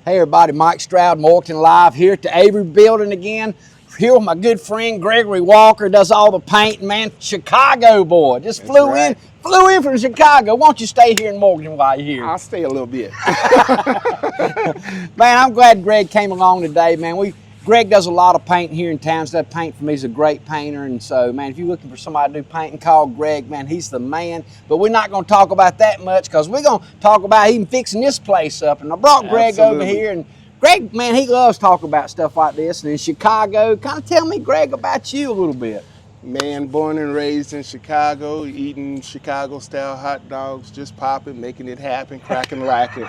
Hey everybody, Mike Stroud, Morgan Live here at the Avery building again. Here with my good friend Gregory Walker, does all the painting, man. Chicago boy, just flew in from Chicago. Why don't you stay here in Morgan while you're here? I'll stay a little bit. Man, I'm glad Greg came along today, man. Greg does a lot of painting here in town. Does paint for me. He's a great painter, and so, man, if you're looking for somebody to do painting, call Greg, man. He's the man. But we're not going to talk about that much because we're going to talk about even fixing this place up. And I brought Greg over here, and Greg, man, he loves talking about stuff like this. And in Chicago, kind of tell me, Greg, about you a little bit. Man, born and raised in Chicago, eating Chicago-style hot dogs, just popping, making it happen, cracking, racking.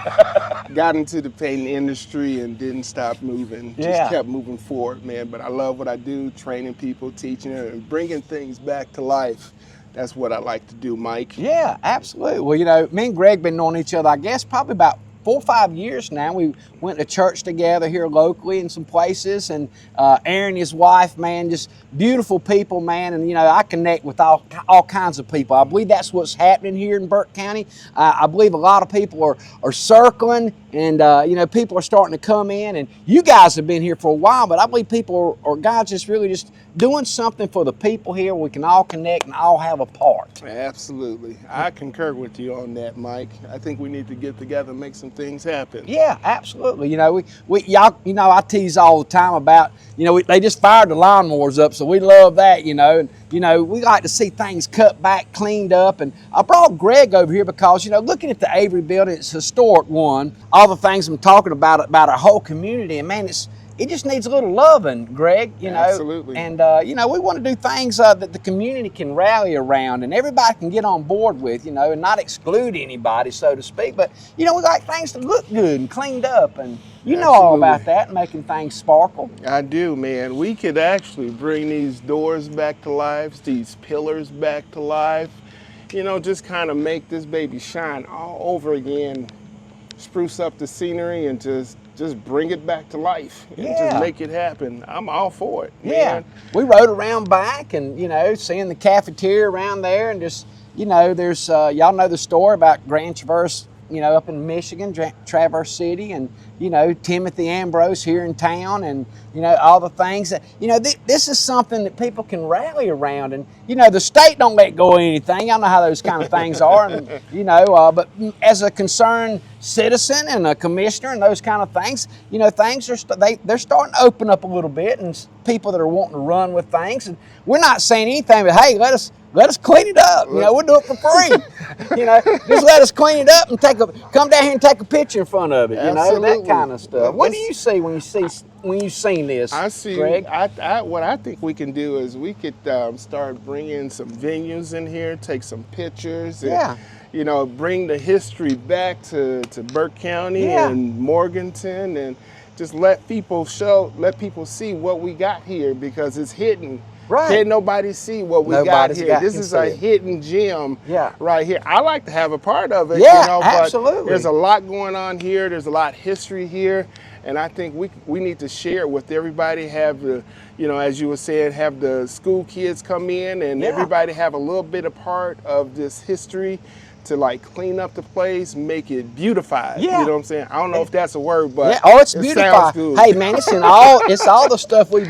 Got into the painting industry and didn't stop moving. Just kept moving forward, man. But I love what I do, training people, teaching them, and bringing things back to life. That's what I like to do, Mike. Yeah, absolutely. Well, you know, me and Greg been knowing each other, I guess, probably about 4 or 5 years now. We went to church together here locally in some places, and Aaron, his wife, man, just beautiful people, man. And you know, I connect with all kinds of people. I believe that's what's happening here in Burke County. I believe a lot of people are circling, and you know, people are starting to come in. And you guys have been here for a while, but I believe people are guys just really just doing something for the people here. We can all connect and all have a part. Absolutely, I concur with you on that, Mike. I think we need to get together and make some things happen. Yeah, absolutely. You know, y'all, you know, I tease all the time about, you know, they just fired the lawnmowers up, so we love that, you know, and you know, we like to see things cut back, cleaned up. And I brought Greg over here because, you know, looking at the Avery building, it's a historic one. All the things I'm talking about our whole community, and man, it just needs a little loving, Greg, you know. Absolutely. And, you know, we want to do things that the community can rally around and everybody can get on board with, you know, and not exclude anybody, so to speak. But, you know, we like things to look good and cleaned up. And you know all about that, making things sparkle. I do, man. We could actually bring these doors back to life, these pillars back to life. You know, just kind of make this baby shine all over again, spruce up the scenery, and just bring it back to life and just make it happen. I'm all for it, man. Yeah, we rode around back and, you know, seeing the cafeteria around there, and just, you know, there's, y'all know the story about Grand Traverse, you know, up in Michigan, Traverse City, and, you know, Timothy Ambrose here in town, and, you know, all the things that, you know, this is something that people can rally around. And, you know, the state don't let go of anything. Y'all know how those kind of things are. And, you know, but as a concerned citizen and a commissioner and those kind of things, you know, things they're starting to open up a little bit, and people that are wanting to run with things. And we're not saying anything, but hey, let us clean it up. You know, we'll do it for free. You know, just let us clean it up and come down here and take a picture in front of it. You know, that kind of stuff. What do you see when you've seen this? I see, Greg? what I think we can do is we could start bringing some venues in here, take some pictures, and, you know, bring the history back to Burke County and Morganton, and just let people see what we got here, because it's hidden. Right. Can't nobody see what we got here. This is a hidden gem right here. I like to have a part of it. Yeah, you know, absolutely. But there's a lot going on here. There's a lot of history here. And I think we need to share it with everybody, have the, you know, as you were saying, have the school kids come in and everybody have a little bit of part of this history to like clean up the place, make it beautified. You know what I'm saying? I don't know if that's a word, but it's beautified. Hey man, it's all the stuff we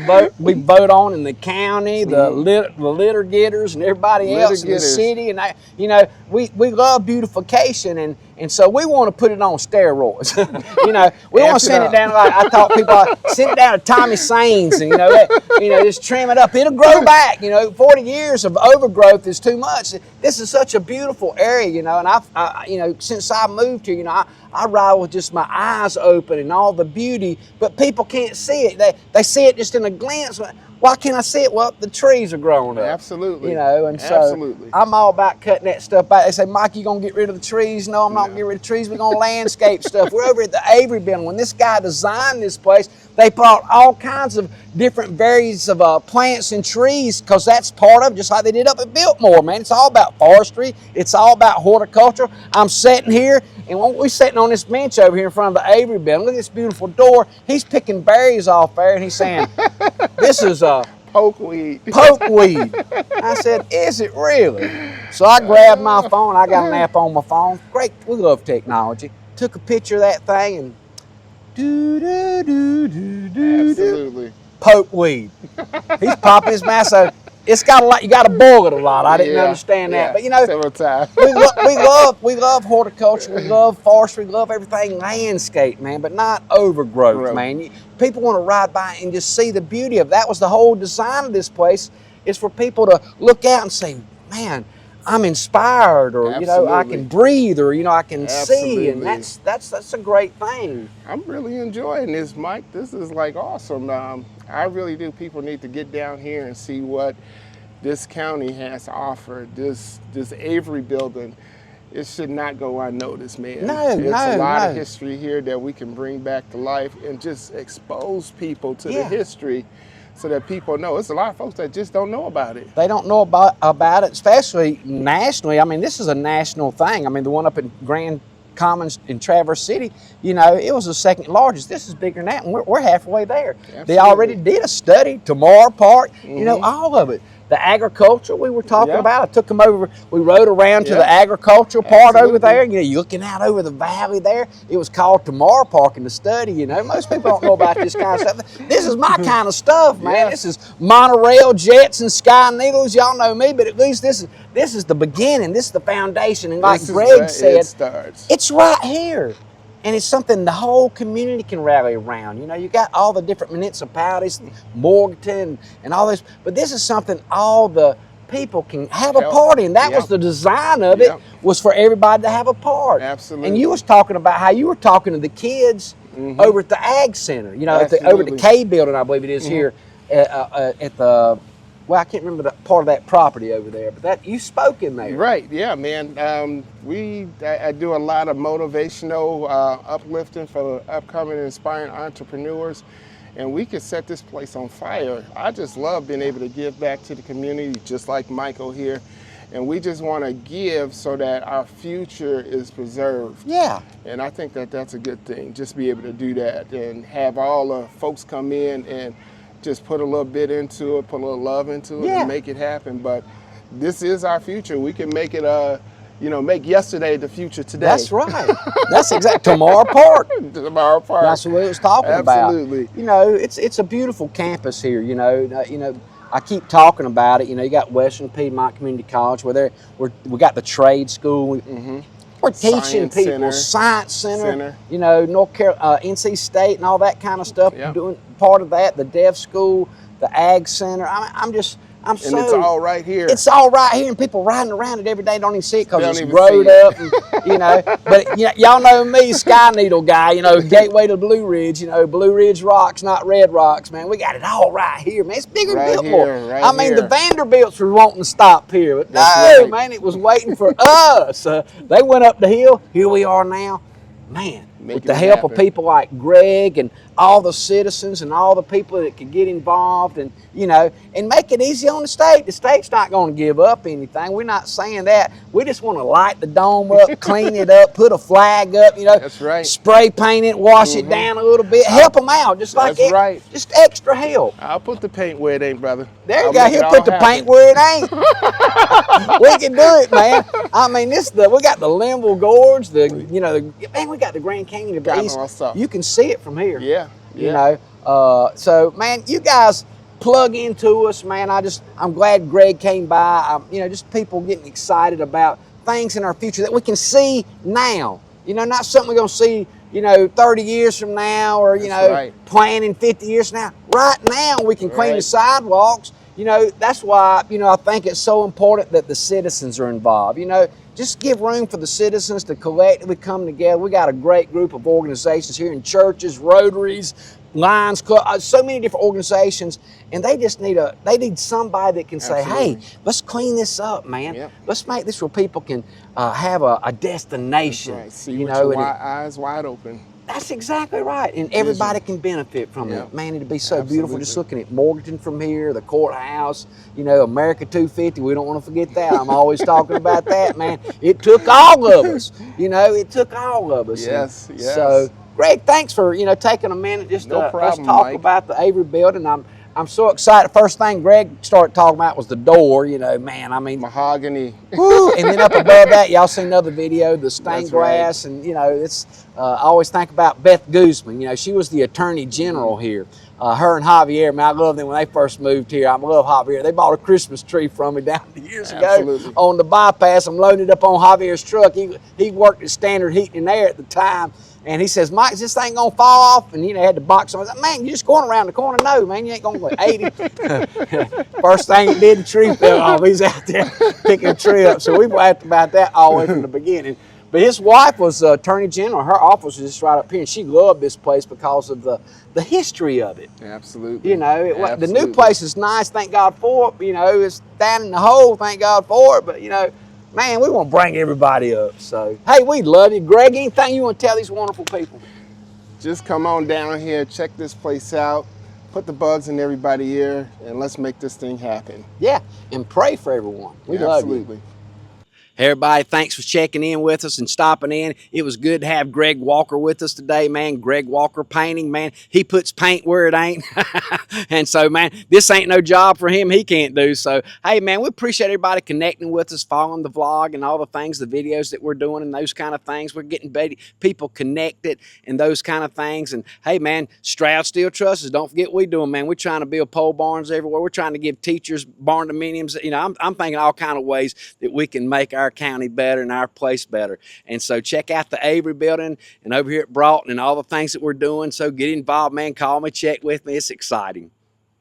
vote on in the county, the litter getters and everybody else in the city, and you know, we love beautification, and so we want to put it on steroids. You know, we want to send it down, like I taught people, send it down to Tommy Sains, and you know, just trim it up. It'll grow back. You know, 40 years of overgrowth is too much. This is such a beautiful area, you know, and I you know, since I moved here, you know, I ride with just my eyes open and all the beauty, but people can't see it. They see it just in a glance. Why can't I see it? Well, the trees are growing up. Absolutely. You know, and so I'm all about cutting that stuff back. They say, Mike, you gonna get rid of the trees? No, I'm not gonna get rid of the trees. We're gonna landscape stuff. We're over at the Avery building. When this guy designed this place, they brought all kinds of different varieties of plants and trees, because that's part of it, just like they did up at Biltmore, man. It's all about forestry. It's all about horticulture. I'm sitting here, and we're sitting on this bench over here in front of the Avery building. Look at this beautiful door. He's picking berries off there, and he's saying, this is pokeweed. Pokeweed. I said, is it really? So I grabbed my phone. I got an app on my phone. Great, we love technology. Took a picture of that thing, and Do, do, do, do, do, do. Absolutely. Poke weed. He's popping his mask. So it's got a lot. You got to boil it a lot. I didn't Yeah, understand that, yeah, but you know, several times. we love horticulture. We love forestry. We love everything landscape, man, but not overgrowth, Growth. man. People want to ride by and just see the beauty of that. Was the whole design of this place, is for people to look out and say, man, I'm inspired, or you know, I can breathe, or you know, I can see, and that's a great thing. I'm really enjoying this, Mike. This is like awesome. I really do. People need to get down here and see what this county has to offer. This Avery building, it should not go unnoticed, man. It's a lot of history here that we can bring back to life and just expose people to the history, so that people know. It's a lot of folks that just don't know about it. They don't know about it, especially nationally. I mean, this is a national thing. I mean, the one up in Grand Commons in Traverse City, you know, it was the second largest. This is bigger than that, and we're halfway there. Absolutely. They already did a study, Tamar Park, you know, all of it. The agriculture we were talking about, I took them over, we rode around to the agricultural part over there. You know, you're looking out over the valley there. It was called Tamar Park in the study, you know. Most people don't know about this kind of stuff. This is my kind of stuff, man. This is monorail, jets, and sky needles. Y'all know me, but at least this is the beginning. This is the foundation. And like Greg said, it's right here. And it's something the whole community can rally around. You know, you got all the different municipalities, Morganton, and all this, but this is something all the people can have a part in. That was the design of it, was for everybody to have a part. Absolutely. And you was talking about how you were talking to the kids over at the Ag Center, you know, over at the K building, I believe it is here, at the, well, I can't remember the part of that property over there, but that you spoke in there. Right, yeah, man. I do a lot of motivational uplifting for upcoming and inspiring entrepreneurs, and we could set this place on fire. I just love being able to give back to the community, just like Michael here, and we just want to give so that our future is preserved. Yeah. And I think that that's a good thing, just be able to do that and have all the folks come in and just put a little bit into it, put a little love into it, and make it happen. But this is our future. We can make it, you know, make yesterday the future today. That's right. That's exactly Tamar Park. Tamar Park. That's what it was talking about. Absolutely. You know, it's a beautiful campus here. You know, I keep talking about it. You know, you got Western Piedmont Community College, where we got the trade school. We're teaching people, Science Center, you know, North Carolina, NC State and all that kind of stuff, doing part of that, the Deaf School, the Ag Center. I'm and it's all right here. It's all right here, and people riding around it every day don't even see it because it's growed up, and, you know. But you know, y'all know me, Sky Needle guy, you know, gateway to Blue Ridge, you know, Blue Ridge rocks, not red rocks, man. We got it all right here, man. It's bigger than Biltmore. I mean, the Vanderbilts were wanting to stop here, but no, man, it was waiting for us. They went up the hill. Here we are now, man. With the help of people like Greg and all the citizens and all the people that could get involved, and you know, and make it easy on the state. The state's not going to give up anything. We're not saying that. We just want to light the dome up, clean it up, put a flag up, you know. That's right. Spray paint it, wash it down a little bit, help them out, just like just extra help. I'll put the paint where it ain't, brother. There you go. He'll put the paint where it ain't. We can do it, man. I mean, we got the Linville Gorge, man, we got the Grand Canyon of the East. You can see it from here. You know, so man, you guys plug into us, man. I'm glad Greg came by. You know, just people getting excited about things in our future that we can see now. You know, not something we're gonna see, you know, 30 years from now, or you know, planning 50 years from now. Right now, we can clean the sidewalks. You know, that's why, you know, I think it's so important that the citizens are involved. You know, just give room for the citizens to collectively come together. We got a great group of organizations here in churches, Rotaries, Lions Club, so many different organizations, and they just need somebody that can say, hey, let's clean this up, man. Let's make this where people can have a destination. See, you with know, your eyes wide open. That's exactly right, and everybody can benefit from it. Man, it'd be so beautiful just looking at Morganton from here, the courthouse, you know, America 250. We don't want to forget that. I'm always talking about that, man. It took all of us, you know. It took all of us. Yes. So, Greg, thanks for taking a minute just to let's talk about the Avery building. I'm I'm so excited. First thing Greg started talking about was the door. You know, man, I mean, Mahogany. woo, and then up above that, y'all seen another video, the stained That's right. glass, and you know, it's. I always think about Beth Guzman. You know, she was the Attorney General here. Her and Javier, man, I love them when they first moved here. I love Javier. They bought a Christmas tree from me down years Absolutely. ago on the bypass. I'm loading it up on Javier's truck. He worked at Standard Heating and Air at the time. And he says, Mike, is this thing gonna fall off? And you know, had the box on. I was like, man, you're just going around the corner. No, man, you ain't gonna go 80. First thing it did, the tree fell off. He's out there picking a tree up. So we've laughed about that all the way from the beginning. But his wife was Attorney General. Her office was just right up here, and she loved this place because of the history of it. Absolutely. You know, Absolutely. the new place is nice, thank God for it. You know, it's down in the hole, thank God for it. But, you know, man, we want to bring everybody up. So, hey, we love you. Greg, anything you want to tell these wonderful people? Just come on down here, check this place out, put the bugs in everybody's ear, and let's make this thing happen. Yeah, and pray for everyone. We love you. Absolutely. Everybody, thanks for checking in with us and stopping in. It was good to have Greg Walker with us today, man. Greg Walker Painting, man. He puts paint where it ain't. And so, man, this ain't no job for him he can't do. So, hey, man, we appreciate everybody connecting with us, following the vlog and all the things, the videos that we're doing and those kind of things. We're getting people connected and those kind of things. And, hey, man, Stroud Steel Trusses, don't forget what we're doing, man. We're trying to build pole barns everywhere. We're trying to give teachers barn dominiums. You know, I'm thinking all kind of ways that we can make our county better and our place better. And so check out the Avery building and over here at Broughton and all the things that we're doing. So get involved, man. Call me, check with me. It's exciting.